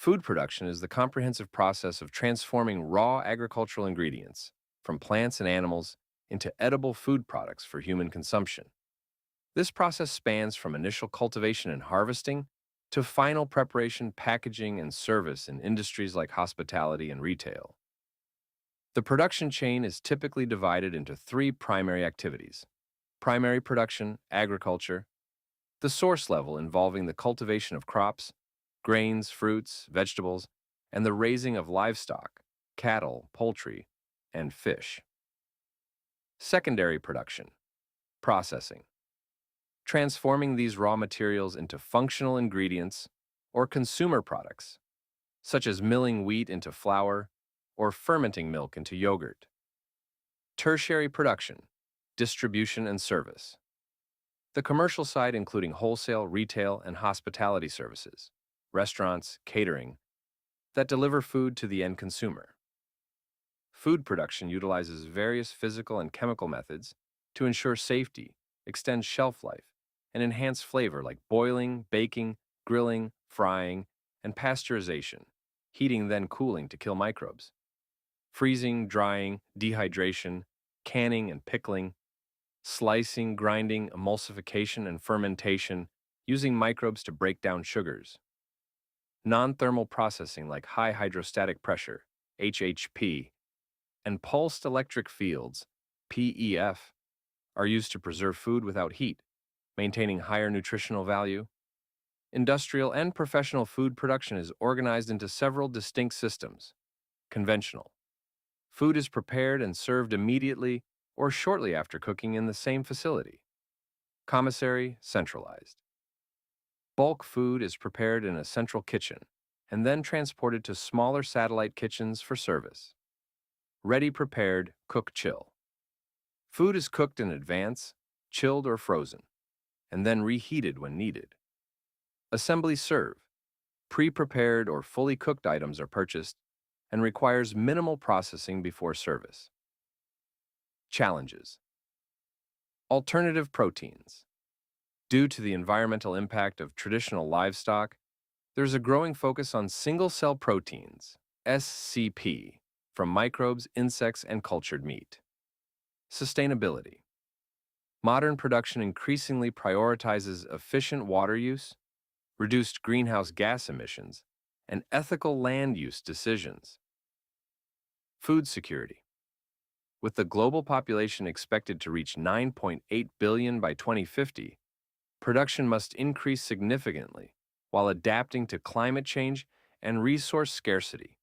Food production is the comprehensive process of transforming raw agricultural ingredients from plants and animals into edible food products for human consumption. This process spans from initial cultivation and harvesting to final preparation, packaging, and service in industries like hospitality and retail. The production chain is typically divided into three primary activities: primary production, agriculture, the source level involving the cultivation of crops, grains, fruits, vegetables, and the raising of livestock, cattle, poultry, and fish. Secondary production, processing, transforming these raw materials into functional ingredients or consumer products, such as milling wheat into flour or fermenting milk into yogurt. Tertiary production, distribution and service. The commercial side including wholesale, retail, and hospitality services, restaurants, catering, that deliver food to the end consumer. Food production utilizes various physical and chemical methods to ensure safety, extend shelf life, and enhance flavor like boiling, baking, grilling, frying, and pasteurization, heating then cooling to kill microbes. Freezing, drying, dehydration, canning and pickling, slicing, grinding, emulsification, and fermentation, using microbes to break down sugars. Non-thermal processing like high hydrostatic pressure, HHP, and pulsed electric fields, PEF, are used to preserve food without heat, maintaining higher nutritional value. Industrial and professional food production is organized into several distinct systems. Conventional. Food is prepared and served immediately or shortly after cooking in the same facility. Commissary, centralized. Bulk food is prepared in a central kitchen and then transported to smaller satellite kitchens for service. Ready prepared, cook chill. Food is cooked in advance, chilled or frozen, and then reheated when needed. Assembly serve. Pre-prepared or fully cooked items are purchased and requires minimal processing before service. Challenges. Alternative proteins. Due to the environmental impact of traditional livestock, there's a growing focus on single-cell proteins, SCP, from microbes, insects, and cultured meat. Sustainability. Modern production increasingly prioritizes efficient water use, reduced greenhouse gas emissions, and ethical land use decisions. Food security. With the global population expected to reach 9.8 billion by 2050, production must increase significantly while adapting to climate change and resource scarcity.